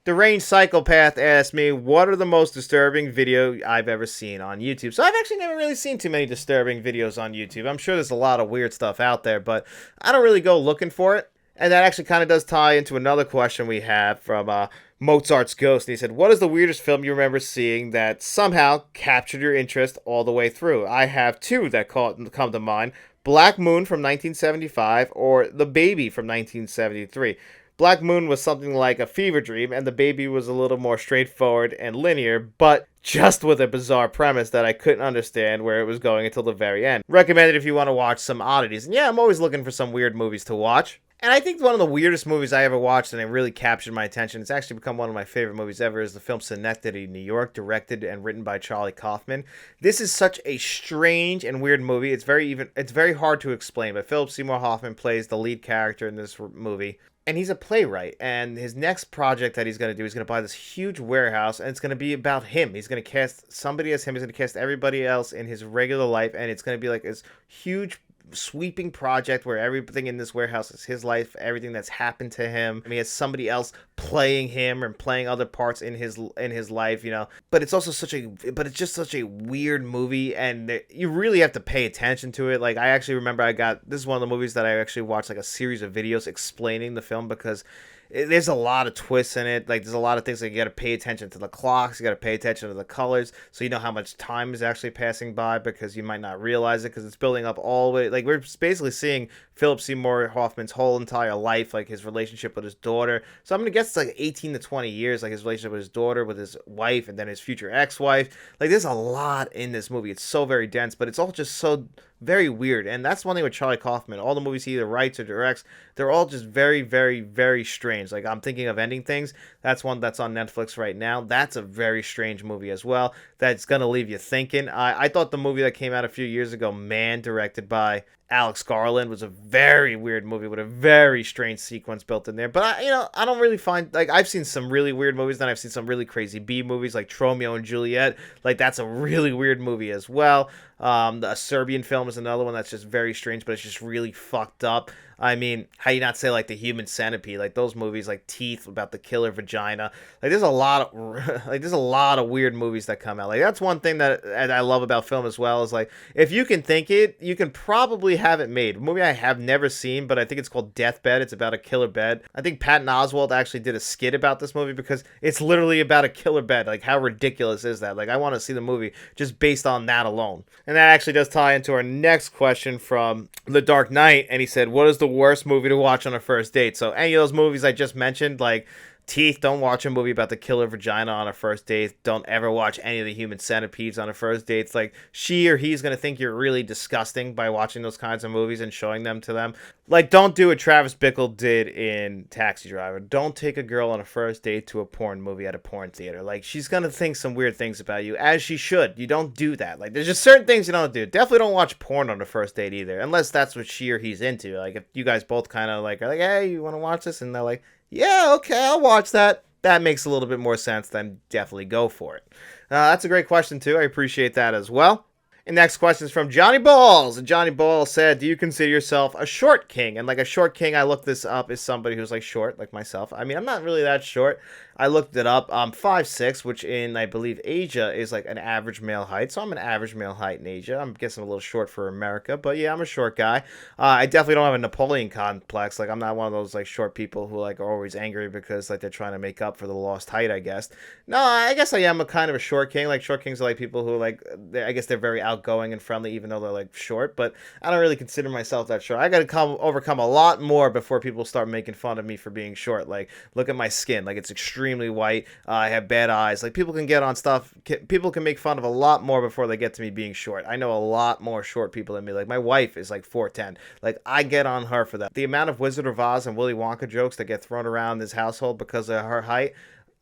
Deranged Psychopath asked me, what are the most disturbing video I've ever seen on YouTube? So I've actually never really seen too many disturbing videos on YouTube. I'm sure there's a lot of weird stuff out there, but I don't really go looking for it. And that actually kind of does tie into another question we have from Mozart's Ghost. And he said, what is the weirdest film you remember seeing that somehow captured your interest all the way through? I have 2 that come to mind. Black Moon from 1975 or The Baby from 1973. Black Moon was something like a fever dream, and The Baby was a little more straightforward and linear, but just with a bizarre premise that I couldn't understand where it was going until the very end. Recommended if you want to watch some oddities. And yeah, I'm always looking for some weird movies to watch. And I think one of the weirdest movies I ever watched and it really captured my attention, it's actually become one of my favorite movies ever, is the film Synecdoche, New York, directed and written by Charlie Kaufman. This is such a strange and weird movie. It's very hard to explain, but Philip Seymour Hoffman plays the lead character in this movie. And he's a playwright, and his next project that he's going to do, he's going to buy this huge warehouse, and it's going to be about him. He's going to cast somebody as him. He's going to cast everybody else in his regular life, and it's going to be like this huge sweeping project where everything in this warehouse is his life, everything that's happened to him. I mean, he has somebody else playing him or playing other parts in his life, But it's also it's just such a weird movie, and you really have to pay attention to it. Like, I actually remember this is one of the movies that I actually watched like a series of videos explaining the film, because there's a lot of twists in it. Like, there's a lot of things that you got to pay attention to the clocks. You got to pay attention to the colors, so you know how much time is actually passing by, because you might not realize it, because it's building up all the way. like we're basically seeing Philip Seymour Hoffman's whole entire life, like his relationship with his daughter. So I'm gonna guess it's like 18 to 20 years, like his relationship with his daughter, with his wife, and then his future ex-wife. Like there's a lot in this movie. It's so very dense, but it's all just so very weird. And that's one thing with Charlie Kaufman. All the movies he either writes or directs, they're all just very, very, very strange. Like I'm thinking of Ending Things. That's one that's on Netflix right now. That's a very strange movie as well. That's gonna leave you thinking. I thought the movie that came out a few years ago, Man, directed by Alex Garland, was a very weird movie with a very strange sequence built in there. But I don't really find, like, I've seen some really weird movies, then I've seen some really crazy B movies like Tromeo and Juliet. Like that's a really weird movie as well. A Serbian film is another one that's just very strange, but it's just really fucked up. I mean, how you not say like The Human Centipede, like those movies like Teeth about the killer vagina. Like there's a lot of weird movies that come out. Like that's one thing that I love about film as well, is like if you can think it, you can probably have it made. A movie I have never seen, but I think it's called Deathbed. It's about a killer bed. I think Patton Oswalt actually did a skit about this movie because it's literally about a killer bed. Like how ridiculous is that? Like I want to see the movie just based on that alone. And that actually does tie into our next question from The Dark Knight, and he said, what is the worst movie to watch on a first date? So any of those movies I just mentioned, like Teeth, don't watch a movie about the killer vagina on a first date. Don't ever watch any of the Human Centipedes on a first date. It's like she or he's going to think you're really disgusting by watching those kinds of movies and showing them to them. Like don't do what Travis Bickle did in Taxi Driver. Don't take a girl on a first date to a porn movie at a porn theater. Like she's going to think some weird things about you, as she should. You don't do that. Like there's just certain things you don't do. Definitely don't watch porn on a first date either, unless that's what she or he's into. Like if you guys both kind of like are like, hey, you want to watch this? And they're like, yeah, okay, I'll watch that. That makes a little bit more sense. Then definitely go for it. That's a great question, too. I appreciate that as well. And next question is from Johnny Balls. And Johnny Balls said, do you consider yourself a short king? And like a short king, I looked this up, is somebody who's like short, like myself. I mean, I'm not really that short. I looked it up. I'm 5'6", which in, I believe, Asia is like an average male height. So I'm an average male height in Asia. I'm guessing a little short for America. But yeah, I'm a short guy. I definitely don't have a Napoleon complex. Like I'm not one of those like short people who like are always angry because like they're trying to make up for the lost height, I guess. No, I guess I am a kind of a short king. Like short kings are like people who like, I guess they're very outgoing and friendly even though they're like short. But I don't really consider myself that short. I got to overcome a lot more before people start making fun of me for being short. Like look at my skin. Like it's extremely white. I have bad eyes. Like people can get on stuff. People can make fun of a lot more before they get to me being short. I know a lot more short people than me. Like my wife is like 4'10". Like I get on her for that. The amount of Wizard of Oz and Willy Wonka jokes that get thrown around this household because of her height,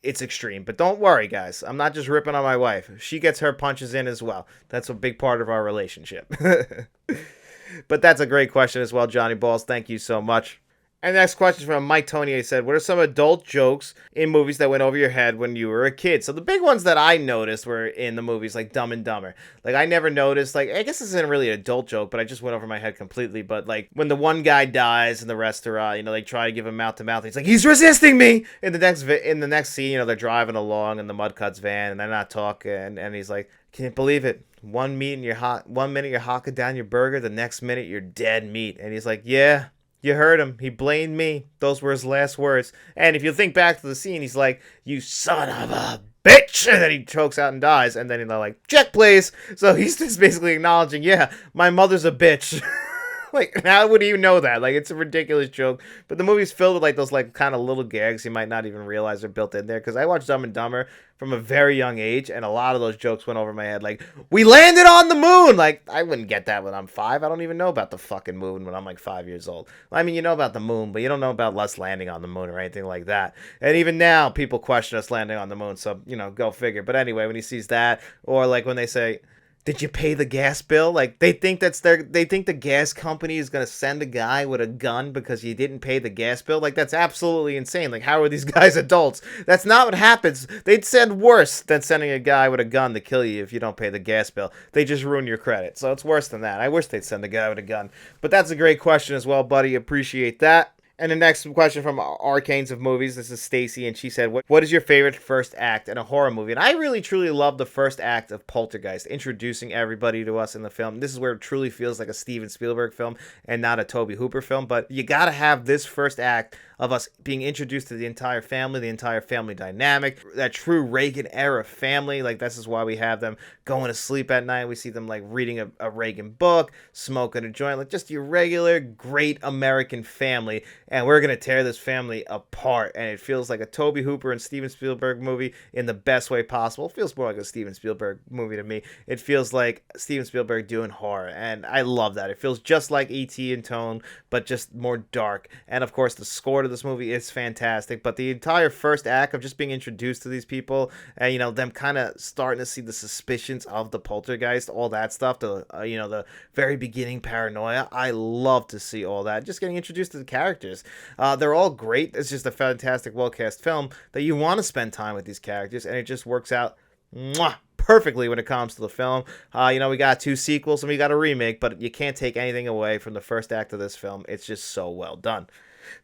it's extreme. But don't worry, guys. I'm not just ripping on my wife. She gets her punches in as well. That's a big part of our relationship. But that's a great question as well, Johnny Balls. Thank you so much. And the next question from Mike Tonier said, what are some adult jokes in movies that went over your head when you were a kid? So the big ones that I noticed were in the movies like Dumb and Dumber. Like I never noticed, like I guess this isn't really an adult joke, but I just went over my head completely. But like when the one guy dies in the restaurant, they try to give him mouth to mouth. He's like, he's resisting me. In the next scene, they're driving along in the Mudcuts van and they're not talking. And he's like, can't believe it. 1 minute you're hocking down your burger. The next minute you're dead meat. And he's like, yeah. You heard him. He blamed me. Those were his last words. And if you think back to the scene, he's like, you son of a bitch. And then he chokes out and dies. And then they're like, check, please. So he's just basically acknowledging, yeah, my mother's a bitch. Like, how would you know that? Like, it's a ridiculous joke. But the movie's filled with, like, those, like, kind of little gags you might not even realize are built in there. Because I watched Dumb and Dumber from a very young age, and a lot of those jokes went over my head. Like, we landed on the moon! Like, I wouldn't get that when I'm 5. I don't even know about the fucking moon when I'm, like, 5 years old. I mean, you know about the moon, but you don't know about us landing on the moon or anything like that. And even now, people question us landing on the moon, so, go figure. But anyway, when he sees that, or, like, when they say, did you pay the gas bill? Like, they think the gas company is going to send a guy with a gun because you didn't pay the gas bill. Like, that's absolutely insane. Like, how are these guys adults? That's not what happens. They'd send worse than sending a guy with a gun to kill you if you don't pay the gas bill. They just ruin your credit. So it's worse than that. I wish they'd send a guy with a gun. But that's a great question as well, buddy. Appreciate that. And the next question from Arcanes of Movies, this is Stacy, and she said, what is your favorite first act in a horror movie? And I really, truly love the first act of Poltergeist, introducing everybody to us in the film. This is where it truly feels like a Steven Spielberg film and not a Tobe Hooper film, but you gotta have this first act of us being introduced to the entire family dynamic, that true Reagan era family. Like, this is why we have them going to sleep at night. We see them like reading a Reagan book, smoking a joint, like just your regular great American family. And we're gonna tear this family apart. And it feels like a Tobe Hooper and Steven Spielberg movie in the best way possible. It feels more like a Steven Spielberg movie to me. It feels like Steven Spielberg doing horror, and I love that. It feels just like E.T. in tone, but just more dark. And of course, the score to this movie is fantastic. But the entire first act of just being introduced to these people, and you know, them kind of starting to see the suspicions of the poltergeist, all that stuff, the you know, the very beginning paranoia. I love to see all that. Just getting introduced to the characters. They're all great. It's just a fantastic, well-cast film that you want to spend time with these characters, and it just works out perfectly when it comes to the film. You know, we got 2 sequels and we got a remake, but you can't take anything away from the first act of this film. It's just so well done.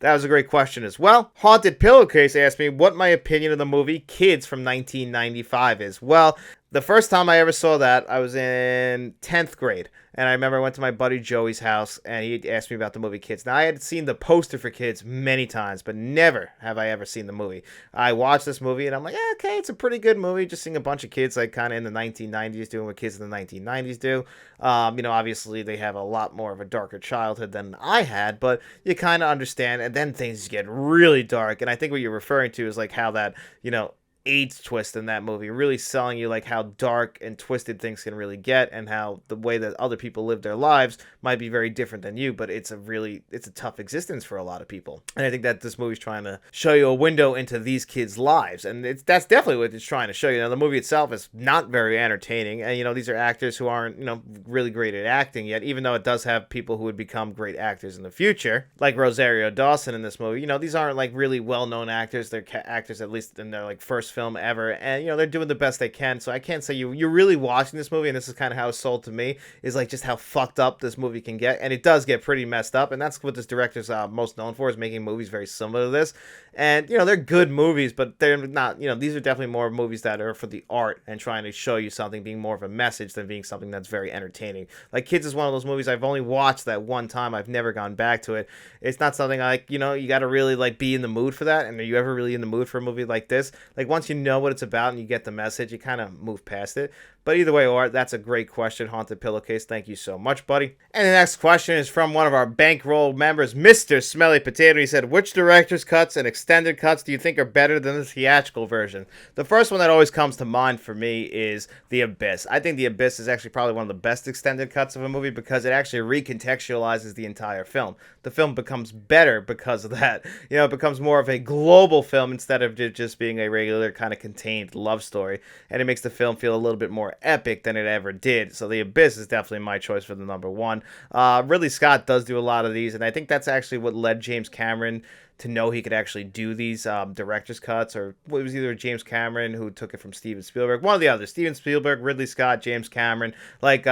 That was a great question as well. Haunted Pillowcase asked me what my opinion of the movie Kids from 1995 is. Well, the first time I ever saw that, I was in 10th grade. And I remember I went to my buddy Joey's house, and he asked me about the movie Kids. Now, I had seen the poster for Kids many times, but never have I ever seen the movie. I watched this movie, and I'm like, yeah, okay, it's a pretty good movie. Just seeing a bunch of kids, like, kind of in the 1990s doing what kids in the 1990s do. You know, obviously, they have a lot more of a darker childhood than I had, but you kind of understand. And then things get really dark. And I think what you're referring to is, like, how that, you know, AIDS twist in that movie, really selling you like how dark and twisted things can really get, and how the way that other people live their lives might be very different than you, but it's a tough existence for a lot of people. And I think that this movie's trying to show you a window into these kids' lives, and that's definitely what it's trying to show you. Now, the movie itself is not very entertaining, and you know, these are actors who aren't, you know, really great at acting yet, even though it does have people who would become great actors in the future, like Rosario Dawson in this movie. You know, these aren't like really well-known actors. They're actors, at least in their like first film ever, and you know, they're doing the best they can. So I can't say you're really watching this movie, and this is kind of how it's sold to me, is like just how fucked up this movie can get. And it does get pretty messed up, and that's what this director's most known for, is making movies very similar to this. And you know, they're good movies, but they're not, you know, these are definitely more movies that are for the art and trying to show you something, being more of a message than being something that's very entertaining. Like Kids is one of those movies I've only watched that one time. I've never gone back to it. It's not something like, you know, you got to really like be in the mood for that. And are you ever really in the mood for a movie like this? Like, once you know what it's about and you get the message, you kind of move past it. But either way, Art, that's a great question, Haunted Pillowcase. Thank you so much, buddy. And the next question is from one of our bankroll members, Mr. Smelly Potato. He said, which director's cuts and extended cuts do you think are better than the theatrical version? The first one that always comes to mind for me is The Abyss. I think The Abyss is actually probably one of the best extended cuts of a movie, because it actually recontextualizes the entire film. The film becomes better because of that. You know, it becomes more of a global film instead of just being a regular kind of contained love story. And it makes the film feel a little bit more epic than it ever did. So The Abyss is definitely my choice for the number one. Ridley Scott does do a lot of these, and I think that's actually what led James Cameron to know he could actually do these director's cuts, or it was either James Cameron who took it from Steven Spielberg, one or the other. Steven Spielberg, Ridley Scott, James Cameron. Like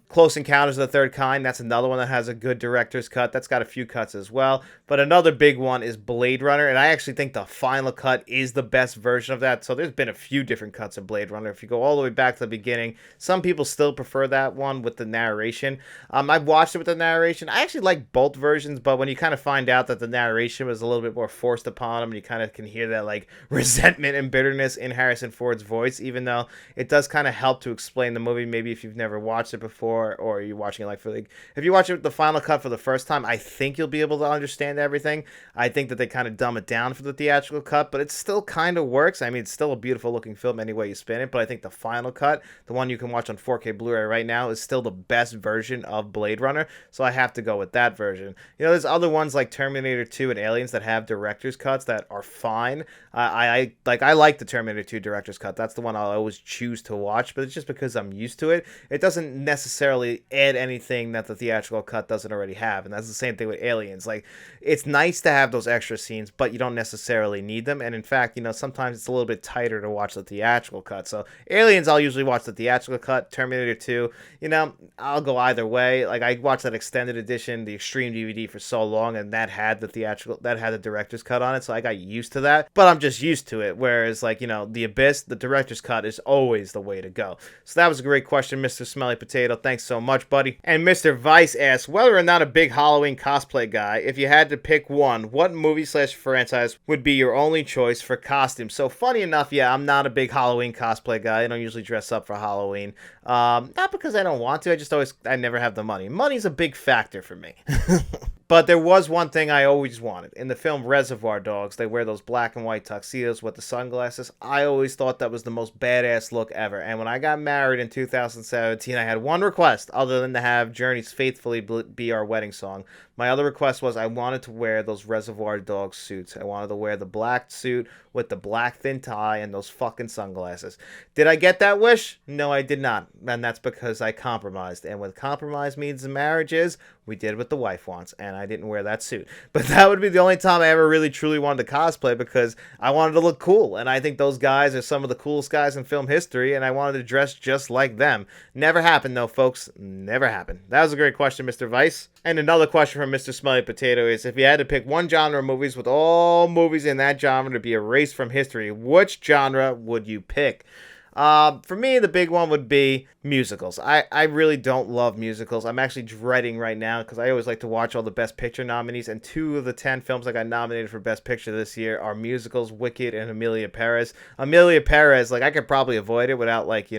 Close Encounters of the Third Kind, that's another one that has a good director's cut. That's got a few cuts as well. But another big one is Blade Runner, and I actually think the final cut is the best version of that. So there's been a few different cuts of Blade Runner. If you go all the way back to the beginning, some people still prefer that one with the narration. I've watched it with the narration. I actually like both versions, but when you kind of find out that the narration was a little bit more forced upon him, and you kind of can hear that like resentment and bitterness in Harrison Ford's voice, even though it does kind of help to explain the movie, maybe if you've never watched it before, or you're watching it like if you watch it the final cut for the first time, I think you'll be able to understand everything. I think that they kind of dumb it down for the theatrical cut, but it still kind of works. I mean, it's still a beautiful looking film any way you spin it, but I think the final cut, the one you can watch on 4K Blu-ray right now, is still the best version of Blade Runner, so I have to go with that version. You know, there's other ones like Terminator 2 and Aliens that have director's cuts that are fine. I like the Terminator 2 director's cut. That's the one I'll always choose to watch, but it's just because I'm used to it. It doesn't necessarily add anything that the theatrical cut doesn't already have, and that's the same thing with Aliens. Like, it's nice to have those extra scenes, but you don't necessarily need them, and in fact, you know, sometimes it's a little bit tighter to watch the theatrical cut. So Aliens, I'll usually watch the theatrical cut. Terminator 2, you know, I'll go either way. Like, I watched that extended edition, the Extreme DVD, for so long, and that had the director's cut on it, so I got used to that. But I'm just used to it. Whereas, like, The Abyss, the director's cut is always the way to go. So that was a great question, Mr. Smelly Potato. Thanks so much, buddy. And Mr. Vice asks, whether or not a big Halloween cosplay guy, if you had to pick one, what movie/franchise would be your only choice for costume? So funny enough, yeah, I'm not a big Halloween cosplay guy. I don't usually dress up for Halloween. Not because I don't want to. I never have the money. Money's a big factor for me. But there was one thing I always wanted. In the film Reservoir Dogs, they wear those black and white tuxedos with the sunglasses. I always thought that was the most badass look ever. And when I got married in 2017, I had one request other than to have Journey's Faithfully be our wedding song. My other request was I wanted to wear those Reservoir Dogs suits. I wanted to wear the black suit with the black thin tie and those fucking sunglasses. Did I get that wish? No, I did not. And that's because I compromised. And what compromise means in marriage is we did what the wife wants. And I didn't wear that suit. But that would be the only time I ever really truly wanted to cosplay because I wanted to look cool. And I think those guys are some of the coolest guys in film history. And I wanted to dress just like them. Never happened though, folks. Never happened. That was a great question, Mr. Vice. And another question from Mr. Smelly Potato is, if you had to pick one genre of movies with all movies in that genre to be erased from history, which genre would you pick? For me, the big one would be musicals. I really don't love musicals. I'm actually dreading right now because I always like to watch all the Best Picture nominees, and 2 of the 10 films that got nominated for Best Picture this year are musicals, Wicked and Amelia Perez. Amelia Perez, like, I could probably avoid it without, like,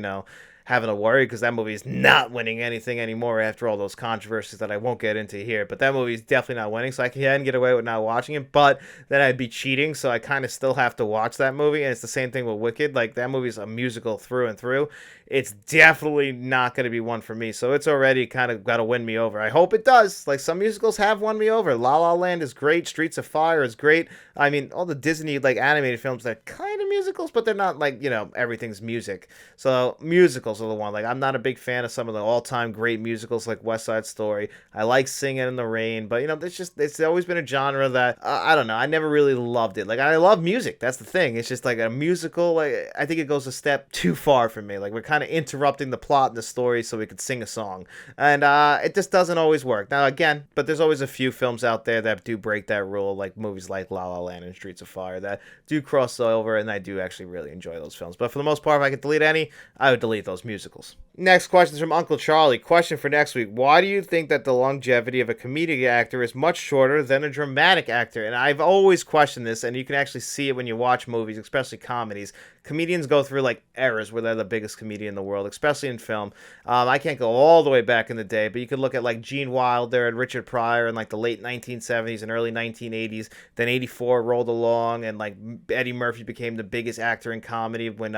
having to worry because that movie is not winning anything anymore after all those controversies that I won't get into here. But that movie is definitely not winning, so I can get away with not watching it. But then I'd be cheating, so I kind of still have to watch that movie. And it's the same thing with Wicked. Like, that movie's a musical through and through. It's definitely not going to be one for me. So it's already kind of got to win me over. I hope it does. Like, some musicals have won me over. La La Land is great. Streets of Fire is great. I mean, all the Disney, like, animated films, they're kind of musicals, but they're not, like, everything's music. So musicals are the one. Like, I'm not a big fan of some of the all-time great musicals like West Side Story. I like Singing in the Rain, but, it's always been a genre that, I don't know, I never really loved it. Like, I love music. That's the thing. It's just, like, a musical, like, I think it goes a step too far for me. Like, we're kind of interrupting the plot and the story so we could sing a song. And it just doesn't always work. Now, again, but there's always a few films out there that do break that rule, like movies like La La Land and Streets of Fire that do cross over, and I do actually really enjoy those films. But for the most part, if I could delete any, I would delete those musicals. Next question is from Uncle Charlie. Question for next week. Why do you think that the longevity of a comedic actor is much shorter than a dramatic actor? And I've always questioned this, and you can actually see it when you watch movies, especially comedies. Comedians go through, like, eras where they're the biggest comedian in the world, especially in film. I can't go all the way back in the day, but you could look at, like, Gene Wilder and Richard Pryor in, like, the late 1970s and early 1980s. Then 84 rolled along, and, like, Eddie Murphy became the biggest actor in comedy when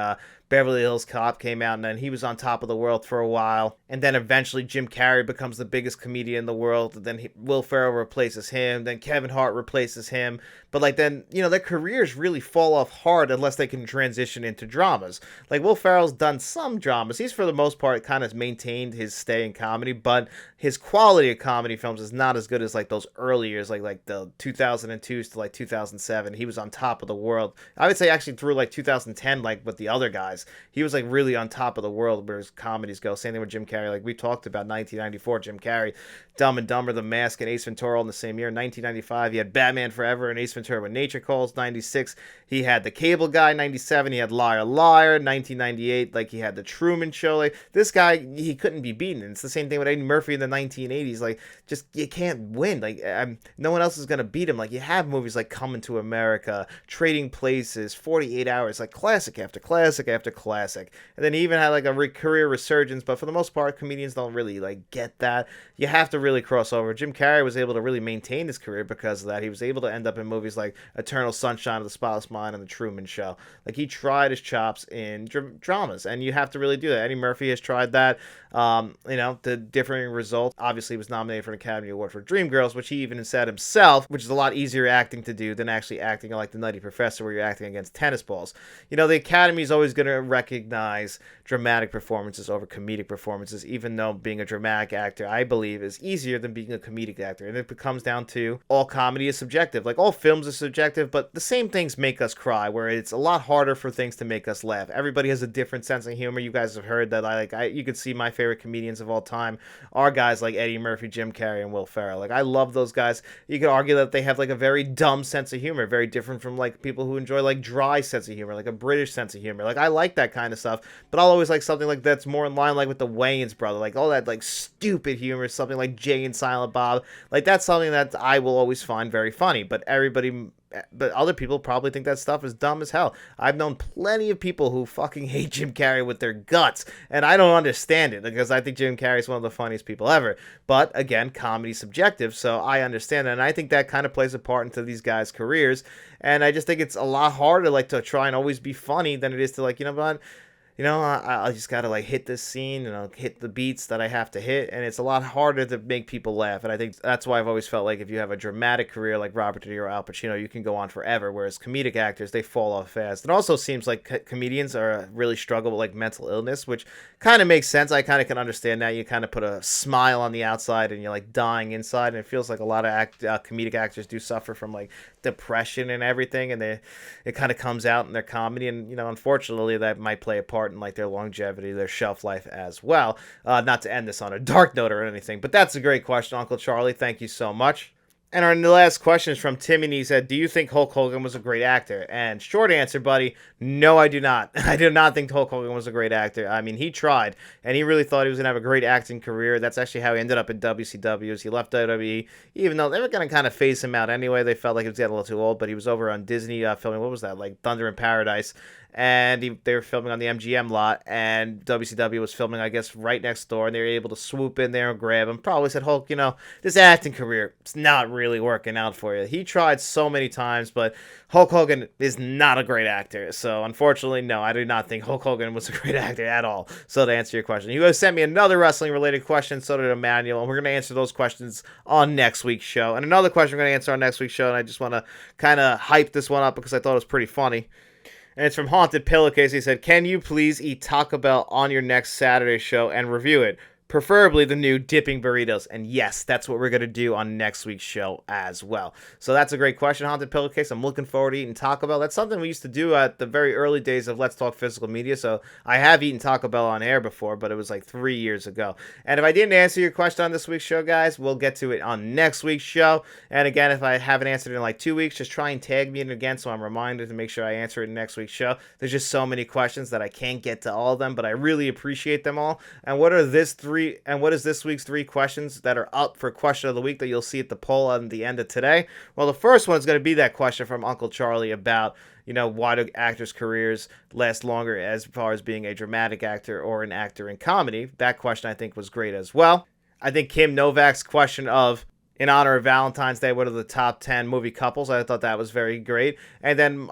Beverly Hills Cop came out, and then he was on top of the world for a while. And then eventually Jim Carrey becomes the biggest comedian in the world. Then Will Ferrell replaces him. Then Kevin Hart replaces him. But, like, then, their careers really fall off hard unless they can transition into dramas. Like, Will Ferrell's done some dramas. He's, for the most part, kind of maintained his stay in comedy, but his quality of comedy films is not as good as, like, those early years, like the 2002s to, like, 2007. He was on top of the world. I would say, actually, through, like, 2010, like, with the other guys, he was, like, really on top of the world where his comedies go. Same thing with Jim Carrey. Like, we talked about 1994, Jim Carrey, Dumb and Dumber, The Mask, and Ace Ventura all in the same year. 1995, he had Batman Forever and Ace Ventura When Nature Calls. 96, he had The Cable Guy. 97, he had Liar Liar. 1998, like, he had The Truman Show. Like, this guy, he couldn't be beaten. And it's the same thing with Eddie Murphy in the 1980s. Like, just, you can't win. Like, no one else is going to beat him. Like, you have movies like Coming to America, Trading Places, 48 Hours, like, classic after classic after classic. And then he even had, like, a career resurgence, but for the most part, comedians don't really, like, get that. You have to really cross over. Jim Carrey was able to really maintain his career because of that. He was able to end up in movies like Eternal Sunshine of the Spotless Mind and The Truman Show. Like, he tried his chops in dramas, and you have to really do that. Eddie Murphy has tried that. The differing results. Obviously, he was nominated for an Academy Award for Dreamgirls, which he even said himself, which is a lot easier acting to do than actually acting like The Nutty Professor, where you're acting against tennis balls. The Academy is always going to recognize dramatic performances over comedic performances, even though being a dramatic actor, I believe, is easier than being a comedic actor. And it comes down to all comedy is subjective. Like, all film films are subjective, but the same things make us cry, where it's a lot harder for things to make us laugh. Everybody has a different sense of humor. You guys have heard that you could see my favorite comedians of all time are guys like Eddie Murphy, Jim Carrey, and Will Ferrell. Like, I love those guys. You could argue that they have like a very dumb sense of humor, very different from like people who enjoy like dry sense of humor, like a British sense of humor. Like, I like that kind of stuff, but I'll always like something like that's more in line like with the Wayans brother, like all that like stupid humor, something like Jay and Silent Bob. Like, that's something that I will always find very funny, but other people probably think that stuff is dumb as hell. I've known plenty of people who fucking hate Jim Carrey with their guts, and I don't understand it, because I think Jim Carrey is one of the funniest people ever. But again, comedy's subjective, so I understand that, and I think that kind of plays a part into these guys' careers. And I just think it's a lot harder like to try and always be funny than it is to like, I just gotta like hit this scene, hit the beats that I have to hit, and it's a lot harder to make people laugh. And I think that's why I've always felt like if you have a dramatic career like Robert De Niro, Al Pacino, you can go on forever, whereas comedic actors, they fall off fast. It also seems like comedians are really struggle with like mental illness, which kind of makes sense. I kind of can understand that. You kind of put a smile on the outside and you're like dying inside, and it feels like a lot of comedic actors do suffer from like depression and everything, and it kind of comes out in their comedy, and unfortunately that might play a part in like their longevity, their shelf life as well. Not to end this on a dark note or anything, but that's a great question, Uncle Charlie. Thank you so much. And our last question is from Timmy, and he said, do you think Hulk Hogan was a great actor? And short answer, buddy, no, I do not. I do not think Hulk Hogan was a great actor. I mean, he tried, and he really thought he was going to have a great acting career. That's actually how he ended up in WCW. He left WWE, even though they were going to kind of phase him out anyway. They felt like he was getting a little too old, but he was over on Disney filming, what was that, like Thunder in Paradise. And they were filming on the MGM lot, and WCW was filming, I guess, right next door, and they were able to swoop in there and grab him. Probably said, Hulk, this acting career, it's not really working out for you. He tried so many times, but Hulk Hogan is not a great actor. So, unfortunately, no, I do not think Hulk Hogan was a great actor at all. So, to answer your question, you guys sent me another wrestling-related question, so did Emmanuel, and we're going to answer those questions on next week's show. And another question we're going to answer on next week's show, and I just want to kind of hype this one up because I thought it was pretty funny. And it's from Haunted Pillowcase. He said, can you please eat Taco Bell on your next Saturday show and review it? Preferably the new dipping burritos. And yes, that's what we're going to do on next week's show as well. So that's a great question, Haunted Pillowcase. I'm looking forward to eating Taco Bell. That's something we used to do at the very early days of Let's Talk Physical Media. So I have eaten Taco Bell on air before, but it was like 3 years ago. And if I didn't answer your question on this week's show, guys, we'll get to it on next week's show. And again, if I haven't answered it in like 2 weeks, just try and tag me in again so I'm reminded to make sure I answer it in next week's show. There's just so many questions that I can't get to all of them, but I really appreciate them all. And what is this week's 3 questions that are up for question of the week that you'll see at the poll on the end of today? Well, the first one is going to be that question from Uncle Charlie about, why do actors' careers last longer as far as being a dramatic actor or an actor in comedy? That question I think was great as well. I think Kim Novak's question of, in honor of Valentine's Day, what are the top 10 movie couples? I thought that was very great. And then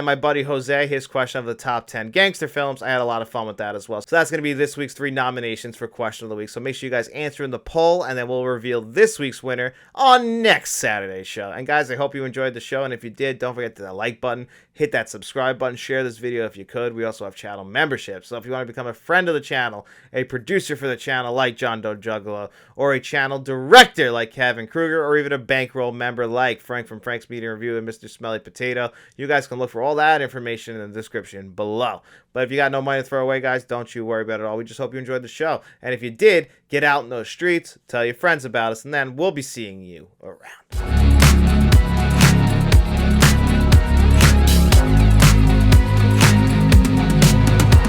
my buddy Jose, his question of the top 10 gangster films. I had a lot of fun with that as well. So that's going to be this week's 3 nominations for question of the week. So make sure you guys answer in the poll, and then we'll reveal this week's winner on next Saturday's show. And guys, I hope you enjoyed the show. And if you did, don't forget to hit that like button, hit that subscribe button, share this video if you could. We also have channel memberships. So if you want to become a friend of the channel, a producer for the channel like John Doe Juggalo, or a channel director like Kevin Kruger, or even a bankroll member like Frank from Frank's Media Review and Mr. Smelly Potato, you guys can look for all that information in the description below. But if you got no money to throw away, guys, don't you worry about it all. We just hope you enjoyed the show. And if you did, get out in those streets, tell your friends about us, and then we'll be seeing you around.